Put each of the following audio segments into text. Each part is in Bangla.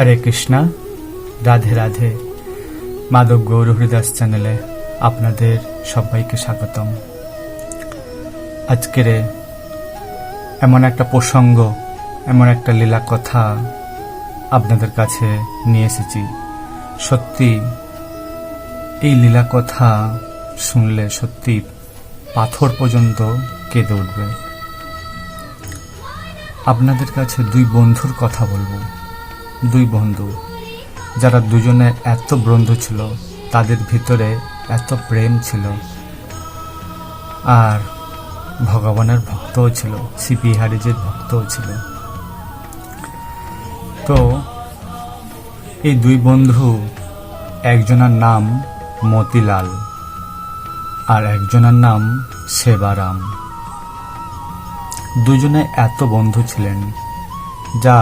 হরে কৃষ্ণা, রাধে রাধে। মাধব গৌর হরিদাস চ্যানেলে আপনাদের সবাইকে স্বাগতম। আজকের এমন একটা প্রসঙ্গ, এমন একটা লীলা কথা আপনাদের কাছে নিয়ে এসেছি। সত্যি এই লীলা কথা শুনলে সত্যি পাথর পর্যন্ত কেঁদে উঠবে। আপনাদের কাছে দুই বন্ধুর কথা বলবো। দুই বন্ধু যারা দুজনে এত বন্ধু ছিল, তাদের ভিতরে এত প্রেম ছিল, আর ভগবানের ভক্তও ছিল, শ্রী বিহারীজির ভক্তও ছিল। তো এই দুই বন্ধু, একজনের নাম মতিলাল আর একজনের নাম সেবারাম। দুজনে এত বন্ধু ছিলেন যা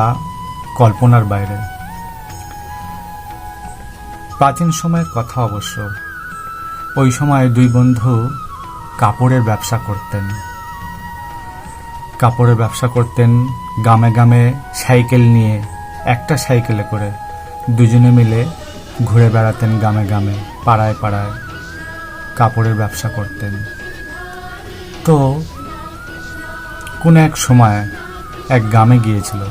কল্পনার বাইরে। প্রাচীন সময়ের কথা অবশ্য। ওই সময় দুই বন্ধু কাপড়ের ব্যবসা করতেন। কাপড়ের ব্যবসা করতেন গ্রামে গ্রামে সাইকেল নিয়ে, একটা সাইকেলে করে দুজনে মিলে ঘুরে বেড়াতেন গ্রামে গ্রামে, পাড়ায় পাড়ায় কাপড়ের ব্যবসা করতেন। তো কোনো এক সময় এক গ্রামে গিয়েছিল,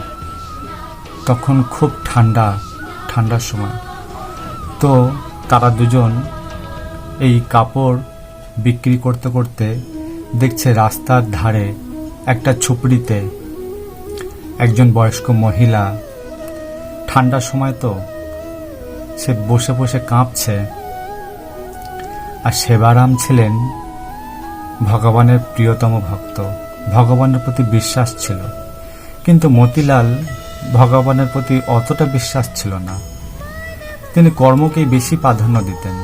তখন খুব ঠান্ডার সময়। তো তারা দুজন এই কাপড় বিক্রি করতে করতে দেখছে রাস্তার ধারে একটা ঝুপড়িতে একজন বয়স্ক মহিলা, ঠান্ডার সময় তো সে বসে বসে কাঁপছে। আর সেবারাম ছিলেন ভগবানের প্রিয়তম ভক্ত, ভগবানের প্রতি বিশ্বাস ছিল, কিন্তু মতিলাল ভগবানের প্রতি অতটা বিশ্বাস ছিল না। তিনি কর্মকেই বেশি প্রাধান্য দিতেন,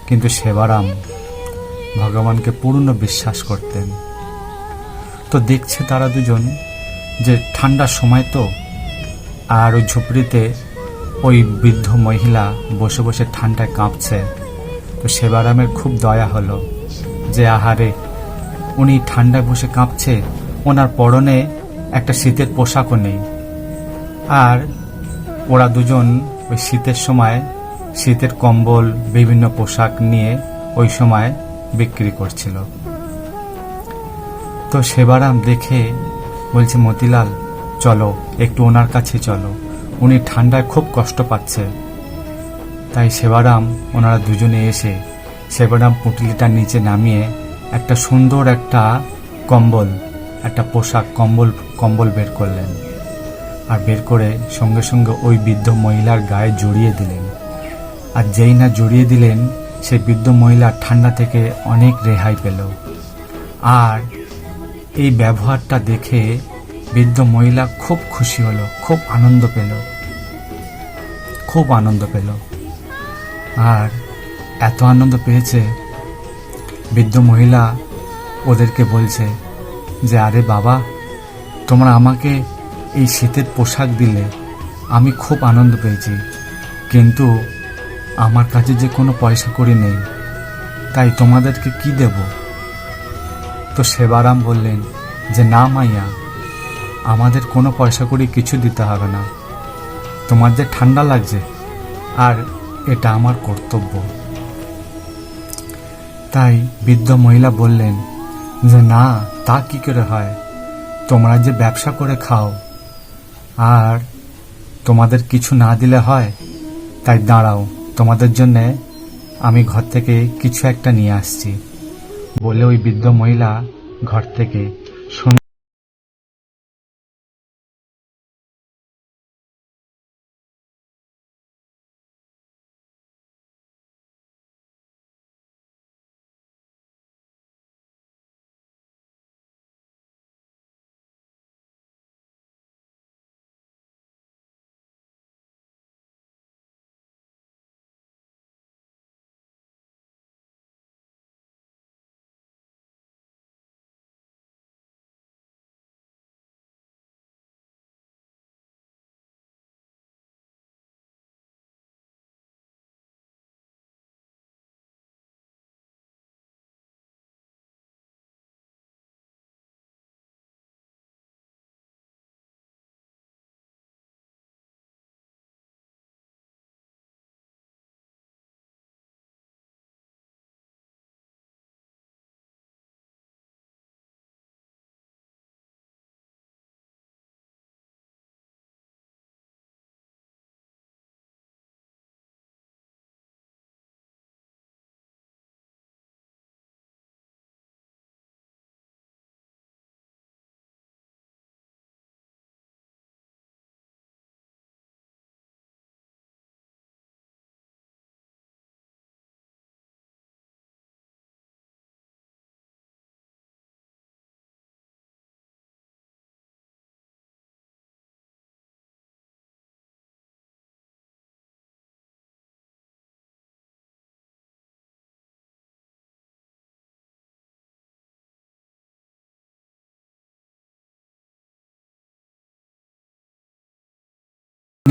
কিন্তু সেবারাম ভগবানকে পূর্ণ বিশ্বাস করতেন। তো দেখছে তারা দুজন যে ঠান্ডার সময় তো, আর ওই ঝুপড়িতে ওই বৃদ্ধ মহিলা বসে বসে ঠান্ডায় কাঁপছে। তো সেবারামের খুব দয়া হলো যে আহারে, উনি ঠান্ডায় বসে কাঁপছে, ওনার পরনে একটা শীতের পোশাকও নেই। আর ওরা দুজন ওই শীতের সময় শীতের কম্বল, বিভিন্ন পোশাক নিয়ে ওই সময় বিক্রি করছিল। তো সেবারাম দেখে বলছে, মতিলাল চলো, একটু ওনার কাছে চলো, উনি ঠান্ডায় খুব কষ্ট পাচ্ছে। তাই সেবারাম, ওনারা দুজনে এসে সেবারাম পুঁটলিটা নিচে নামিয়ে একটা সুন্দর একটা কম্বল, একটা পোশাক, কম্বল বের করলেন। আর বের করে সঙ্গে সঙ্গে ওই বৃদ্ধ মহিলার গায়ে জড়িয়ে দিলেন। আর যেই না জড়িয়ে দিলেন, সেই বৃদ্ধ মহিলা ঠান্ডা থেকে অনেক রেহাই পেল। আর এই ব্যবহারটা দেখে বৃদ্ধ মহিলা খুব খুশি হলো, খুব আনন্দ পেল। আর এত আনন্দ পেয়েছে, বৃদ্ধ মহিলা ওদেরকে বলছে যে আরে বাবা, তোমরা আমাকে এই শীতের পোশাক দিলে, আমি খুব আনন্দ পেয়েছি, কিন্তু আমার কাছে যে কোনো পয়সা কড়ি নেই, তাই তোমাদেরকে কি দেব? তো সেবারাম বললেন যে না মাইয়া, আমাদের কোনো পয়সা কড়ি কিছু দিতে হবে না, তোমার যে ঠান্ডা লাগছে আর এটা আমার কর্তব্য। তাই বৃদ্ধ মহিলা বললেন যে না, তা কি করে হয়, তোমরা যে ব্যবসা করে খাও, আর তোমাদের কিছু না দিলে হয়? তাই দাঁড়াও, তোমাদের জন্যে আমি ঘর থেকে কিছু একটা নিয়ে আসছি। বলে ওই বৃদ্ধ মহিলা ঘর থেকে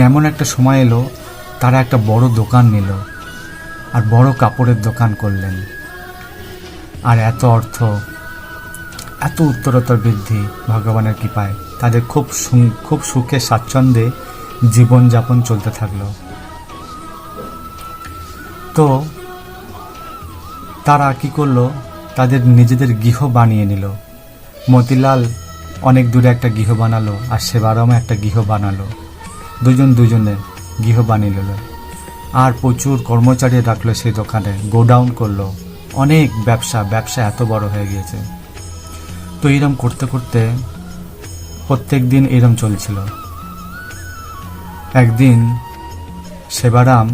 এমন একটা সময় এলো, তারা একটা বড় দোকান নিল আর বড় কাপড়ের দোকান করলেন। আর এত অর্থ, এত উত্তরোত্তর বৃদ্ধি ভগবানের কৃপায় তাদের খুব সুখে স্বাচ্ছন্দ্যে জীবনযাপন চলতে থাকলো। তো তারা কি করলো, তাদের নিজেদের গৃহ বানিয়ে নিল। মতিলাল অনেক দূরে একটা গৃহ বানালো আর সেবারামও একটা গৃহ বানালো। দুজনে গৃহ বানিয়ে নিল আর প্রচুর কর্মচারী রাখলো সেই দোকানে, গোডাউন করলো। অনেক ব্যবসা এত বড় হয়ে গিয়েছে। তো এরম করতে করতে প্রত্যেক দিন এরম চলছিল। একদিন সেবারাম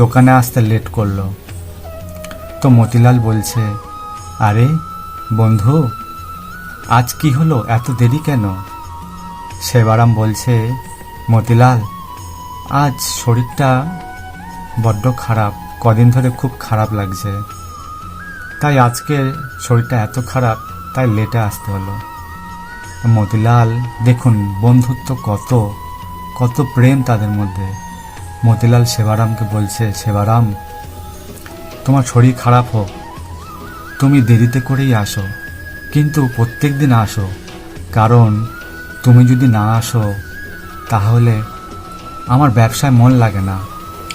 দোকানে আসতে লেট করলো। তো মতিলাল বলছে, আরে বন্ধু, আজ কি হলো, এত দেরি কেন? সেবারাম বলছে, মতিলাল, আজ শরীরটা বড্ড খারাপ, কদিন ধরে খুব খারাপ লাগছে, তাই আজকে শরীরটা এত খারাপ, তাই লেটে আসতে হলো। মতিলাল দেখুন, বন্ধুত্ব কত প্রেম তাদের মধ্যে। মতিলাল সেবারামকে বলছে, সেবারাম, তোমার শরীর খারাপ হোক, তুমি দেরিতে করেই আসো, কিন্তু প্রত্যেক দিন আসো, কারণ তুমি যদি না আসো তাহলে আমার ব্যবসায় মন লাগে না,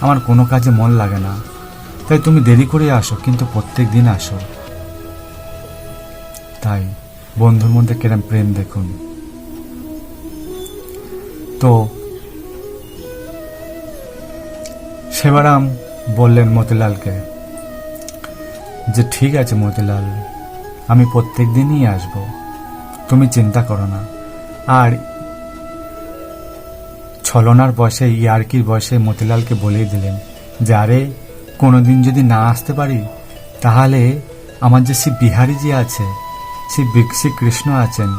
আমার কোনো কাজে মন লাগে না, তাই তুমি দেরি করে আসো, কিন্তু প্রত্যেক দিন আসো। তাই বন্ধুর মধ্যে কিরম প্রেম দেখুন। তো সেবারাম বললেন মতিলালকে যে, ঠিক আছে মতিলাল, আমি প্রত্যেক দিনই আসবো, তুমি চিন্তা করো না। আর ছলনার বয়সে, ইয়ার্কির বয়সে মতিলালকে বলেই দিলেন যে, আরে কোনোদিন যদি না আসতে পারি তাহলে আমার যে শ্রী বিহারীজি আছে, শ্রী কৃষ্ণ আছেন,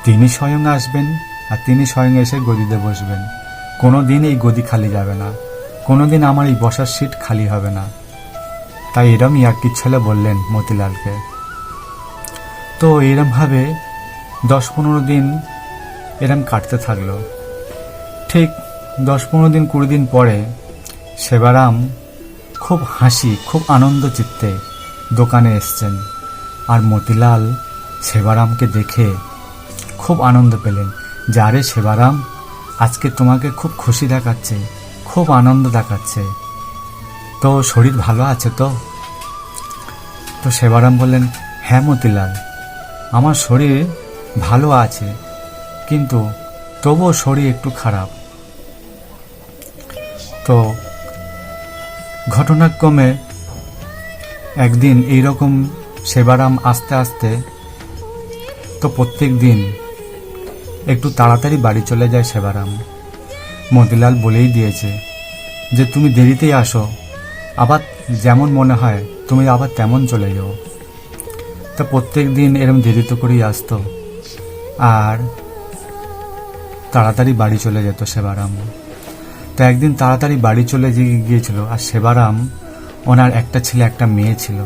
তিনি স্বয়ং আসবেন আর তিনি স্বয়ং এসে গদিতে বসবেন। কোনোদিন এই গদি খালি যাবে না, কোনোদিন আমার এই বসার সিট খালি হবে না। তাই এরম ইয়ার্কির ছেলে বললেন মতিলালকে। তো এরমভাবে 10-15 দিন এরম কাটতে থাকলো। ঠিক 10-15 দিন 20 দিন পরে সেবারাম খুব খুব আনন্দ চিত্তে দোকানে এসছেন। আর মতিলাল সেবারামকে দেখে খুব আনন্দ পেলেন যে, আরে সেবারাম, আজকে তোমাকে খুব খুশি দেখাচ্ছে, খুব আনন্দ দেখাচ্ছে, তো শরীর ভালো আছে তো? তো সেবারাম বললেন, হ্যাঁ মতিলাল, আমার শরীর ভালো আছে, কিন্তু তবুও শরীর একটু খারাপ। তো ঘটনাক্রমে একদিন এইরকম সেবারাম আস্তে আস্তে, তো প্রত্যেক দিন একটু তাড়াতাড়ি বাড়ি চলে যায় সেবারাম। মতিলাল বলেই দিয়েছে যে, তুমি দেরিতেই আসো, আবার যেমন মনে হয় তুমি আবার তেমন চলে যাও। তা প্রত্যেক দিন এরম দেরিতে করেই আসতো আর তাড়াতাড়ি বাড়ি চলে যেত সেবারাম। তো একদিন তাড়াতাড়ি বাড়ি চলে গিয়েছিল। আর সেবারাম, ওনার একটা ছেলে একটা মেয়ে ছিল,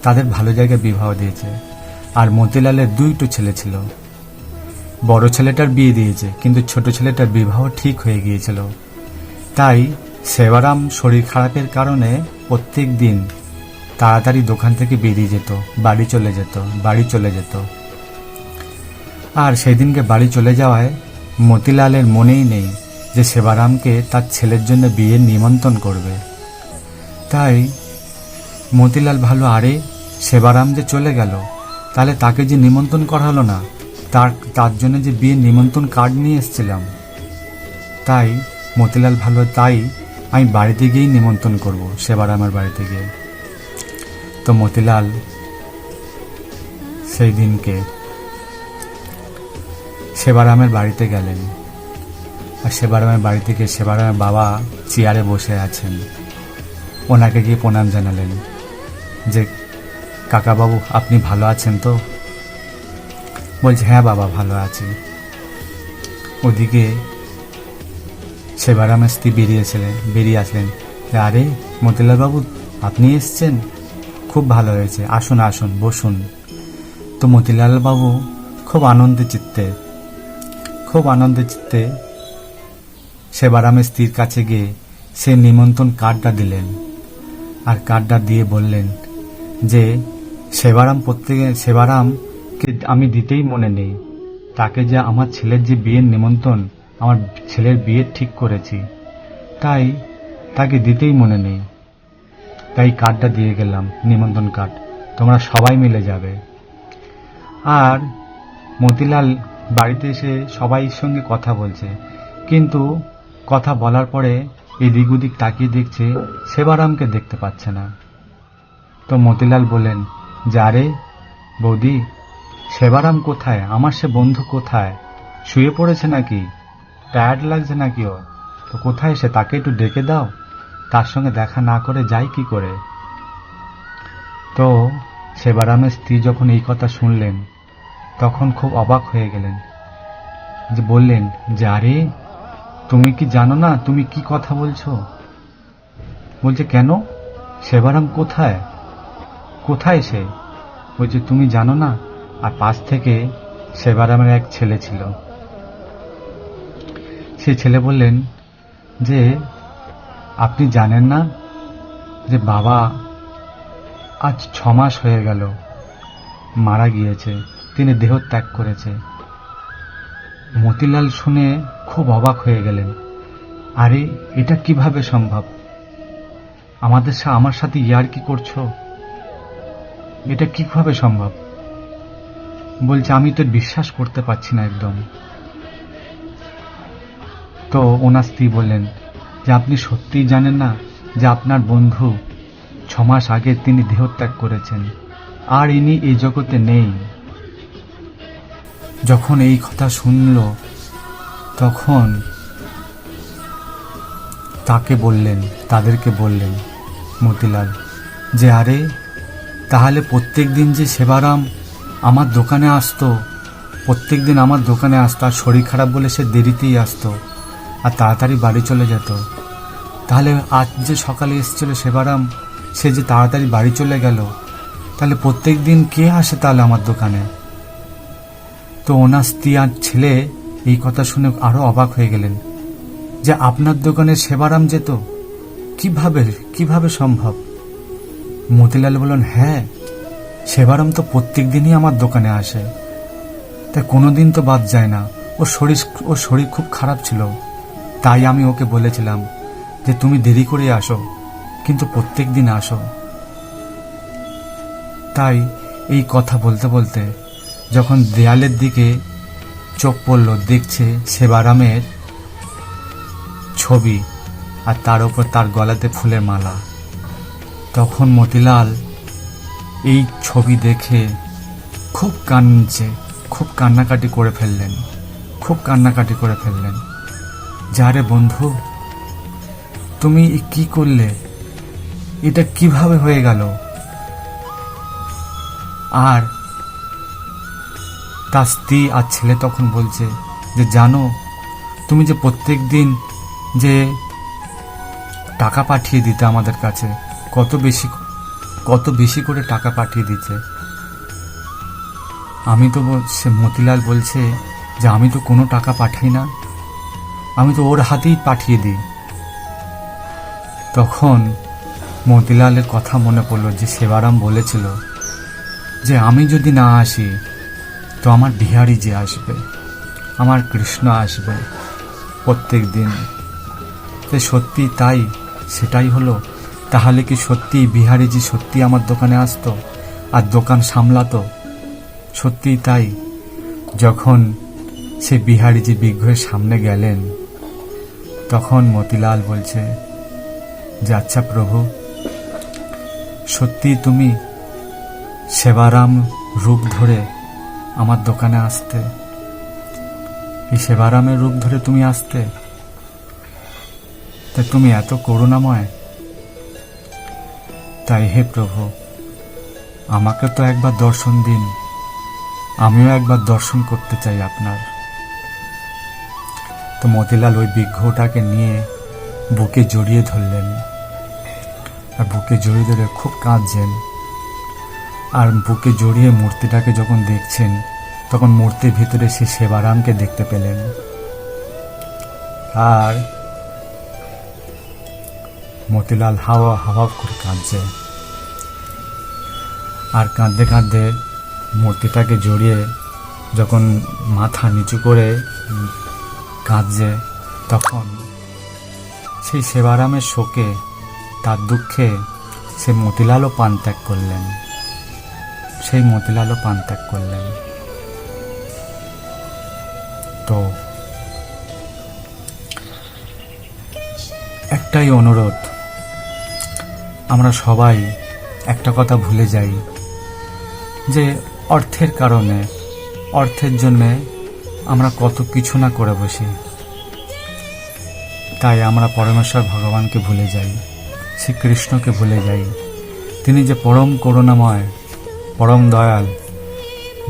তাদের ভালো জায়গায় বিবাহ দিয়েছে। আর মতিলালের 2টো ছেলে ছিল। বড় ছেলেটার বিয়ে দিয়েছে, কিন্তু ছোট ছেলেটার বিবাহ ঠিক হয়ে গিয়েছিল। তাই সেবারাম শরীর খারাপের কারণে প্রত্যেক দিন তাড়াতাড়ি দোকান থেকে বেরিয়ে যেত, বাড়ি চলে যেত। আর সেদিনকে বাড়ি চলে যাওয়ায় মতিলালের মনেই নেই যে সেবারামকে তার ছেলের জন্য বিয়ের নিমন্ত্রণ করবে। তাই মতিলাল ভালো, আরে সেবারাম যে চলে গেল, তাহলে তাকে যে নিমন্ত্রণ করা হলো না, তার জন্য যে বিয়ের নিমন্ত্রণ কার্ড নিয়ে এসেছিলাম, তাই মতিলাল ভালো, তাই আমি বাড়িতে গিয়েই নিমন্ত্রণ করব, সেবারামের বাড়িতে গিয়ে। তো মতিলাল সেই দিনকে সেবারামের বাড়িতে গেলেন। আর সেবারামের বাড়িতে গিয়ে সেবারামের বাবা চেয়ারে বসে আছেন। ওনাকে গিয়ে প্রণাম জানালেন যে, কাকাবাবু, আপনি ভালো আছেন তো? বলছে, হ্যাঁ বাবা, ভালো আছি। ওদিকে সেবারামের স্ত্রী বেরিয়ে আসলেন। আরে মতিলাল বাবু, আপনি এসছেন, খুব ভালো হয়েছে, আসুন আসুন, বসুন। তো মতিলাল বাবু খুব আনন্দে চিত্তে সেবারামের স্ত্রীর কাছে গিয়ে সে নিমন্ত্রণ কার্ডটা দিলেন, আর কার্ডটা দিয়ে বললেন যে সেবারামকে আমি দিতেই মনে নেই, তাকে যে আমার ছেলের যে বিয়ের নিমন্ত্রণ, আমার ছেলের বিয়ে ঠিক করেছি, তাই তাকে দিতেই মনে নেই, তাই কার্ডটা দিয়ে গেলাম, নিমন্ত্রণ কার্ড, তোমরা সবাই মিলে যাবে। আর মতিলাল বাড়িতে এসে সবাই সঙ্গে কথা বলছে, কিন্তু কথা বলার পরে এদিক ওদিক তাকিয়ে দেখছে সেবারামকে দেখতে পাচ্ছে না। তো মতিলাল বললেন যে আরে বৌদি, সেবারাম কোথায়, আমার সে বন্ধু কোথায়, শুয়ে পড়েছে নাকি, টায়ার্ড লাগছে নাকি ওর, তো কোথায় সে, তাকে একটু ডেকে দাও, তার সঙ্গে দেখা না করে যাই কি করে। তো সেবারামের স্ত্রী যখন এই কথা শুনলেন তখন খুব অবাক হয়ে গেলেন, যে বললেন যে আরে তুমি কি জানো না তুমি কি কথা বলছো? বলছে কেন, সেবারাম কোথায়, কোথায় সে? বলছে তুমি জানো না? আর পাশ থেকে সেবারামের এক ছেলে ছিল, সে ছেলে বললেন যে আপনি জানেন না যে বাবা আজ 6 মাস হয়ে গেল মারা গিয়েছে, তিনি দেহত্যাগ করেছে। মতিলাল শুনে খুব অবাক হয়ে গেলেন, আরে এটা কিভাবে সম্ভব, আমার সাথে ইয়ার্কি করছো, এটা কিভাবে সম্ভব? বলছে আমি তো বিশ্বাস করতে পারছি না একদম। তো ওনার স্ত্রী বললেন যে আপনি সত্যিই জানেন না যে আপনার বন্ধু 6 মাস আগে তিনি দেহত্যাগ করেছেন, আর ইনি এই জগতে নেই। যখন এই কথা শুনল তখন তাদেরকে বললেন মতিলাল যে আরে তাহলে প্রত্যেক দিন যে সেবারাম আমার দোকানে আসতো, প্রত্যেক দিন আমার দোকানে আসতো, আর শরীর খারাপ বলে সে দেরিতেই আসতো আর তাড়াতাড়ি বাড়ি চলে যেত, তাহলে আজ যে সকালে এসেছিল সেবারাম, সে যে তাড়াতাড়ি বাড়ি চলে গেল, তাহলে প্রত্যেক দিন কে আসে তাহলে আমার দোকানে? তো ওনার স্ত্রী আর ছেলে এই কথা শুনে আরো অবাক হয়ে গেলেন, যে আপনার দোকানে সেবারাম যেত, কিভাবে সম্ভব? মতিলাল বললেন হ্যাঁ, সেবারাম তো প্রত্যেক দিনই আমার দোকানে আসে, তাই কোনোদিন তো বাদ যায় না। ওর শরীর খুব খারাপ ছিল, তাই আমি ওকে বলেছিলাম যে তুমি দেরি করে আসো, কিন্তু প্রত্যেক দিন আসো। তাই এই কথা বলতে বলতে যখন দেয়ালের দিকে চোখ পড়ল, দেখছে সেবারামের ছবি আর তার উপর তার গলাতে ফুলের মালা। তখন মতিলাল এই ছবি দেখে খুব কান্নাকাটি করে ফেললেন। যারে বন্ধু, তুমি কি করলে, এটা কিভাবে হয়ে গেল? আর তার স্ত্রী আর ছেলে তখন বলছে যে জানো, তুমি যে প্রত্যেক দিন যে টাকা পাঠিয়ে দিতে আমাদের কাছে, কত বেশি করে টাকা পাঠিয়ে দিতে। আমি তো মতিলাল বলছে যে আমি তো কোনো টাকা পাঠাই না, আমি তো ওর হাতেই পাঠিয়ে দিই। তখন মতিলালের কথা মনে পড়ল যে সেবারাম বলেছিল যে আমি যদি না আসি তো আমার বিহারি যে আসবে, আমার কৃষ্ণ আসবে প্রত্যেক দিন। সত্যি তাই, সেটাই হলো। তাহলে কি সত্যি বিহারিজি সত্যি আমার দোকানে আসতো আর দোকান সামলাতো? সত্যি তাই। যখন সে বিহারিজি বিগ্রহের সামনে গেলেন তখন মতিলাল বলছে যে আচ্ছা প্রভু, সত্যি তুমি সেবারাম রূপ ধরে আমার দোকানে আসতে, এই সেবারামের রূপ ধরে তুমি আসতে, তা তুমি এত করুণাময়। তাই হে প্রভু, আমাকে তো একবার দর্শন দিন, আমিও একবার দর্শন করতে চাই আপনার। তো মতিলাল ওই বিগ্রহটাকে নিয়ে বুকে জড়িয়ে ধরলেন, আর বুকে জড়িয়ে ধরে খুব কাঁদছেন। আর বুকে জড়িয়ে মূর্তিটাকে যখন দেখছেন তখন মূর্তির ভিতরে সে সেবারামকে দেখতে পেলেন। আর মতিলাল হাওয়া হাওয়া করে কাঁদছে। আর কাঁদতে কাঁদতে মূর্তিটাকে জড়িয়ে যখন মাথা নিচু করে কাঁদছে, তখন সেই সেবারামের শোকে, তার দুঃখে সে মতিলালও প্রাণ ত্যাগ করলেন। সেই মতিলালও প্রাণ ত্যাগ করলেন। তো একটাই অনুরোধ, আমরা সবাই একটা কথা ভুলে যাই যে অর্থের কারণে, অর্থের জন্যে আমরা কত কিছু না করে বসি। তাই আমরা পরমেশ্বর ভগবানকে ভুলে যাই, শ্রীকৃষ্ণকে ভুলে যাই। তিনি যে পরম করুণাময়, পরম দয়াল,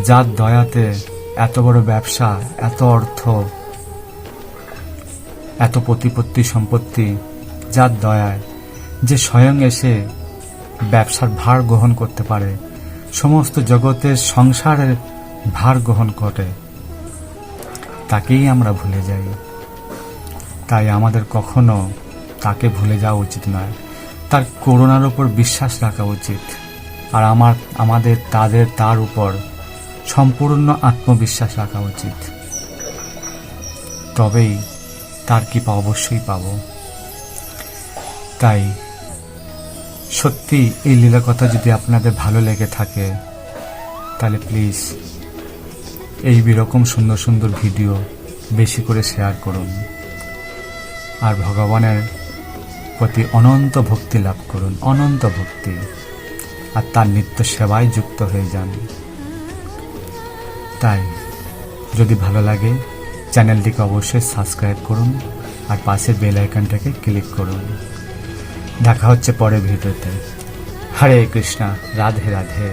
যার দয়াতে এত বড় ব্যবসা, এত অর্থ, এত প্রতিপত্তি সম্পত্তি, যার দয়ায় যে স্বয়ং এসে ব্যবসার ভার গ্রহণ করতে পারে, সমস্ত জগতের সংসারের ভার গ্রহণ করে, তাকেই আমরা ভুলে যাই। তাই আমাদের কখনো তাকে ভুলে যাওয়া উচিত নয়, তার করুণার উপর বিশ্বাস রাখা উচিত। আর আমাদের তার উপর সম্পূর্ণ আত্মবিশ্বাস রাখা উচিত। তবেই তার কৃপা অবশ্যই পাব। তাই সত্যি এই লীলা কথা যদি আপনাদের ভালো লেগে থাকে, তাহলে প্লিজ এই রকম সুন্দর সুন্দর ভিডিও বেশি করে শেয়ার করুন। আর ভগবানের প্রতি অনন্ত ভক্তি লাভ করুন, অনন্ত ভক্তি। আর তার নিত্য সেবায় যুক্ত হয়ে যান। তাই যদি ভালো লাগে চ্যানেলটিকে অবশ্যই সাবস্ক্রাইব করুন আর পাশের বেল আইকনটাকে ক্লিক করুন। দেখা হচ্ছে পরের ভিডিওতে। হরে কৃষ্ণা, রাধে রাধে।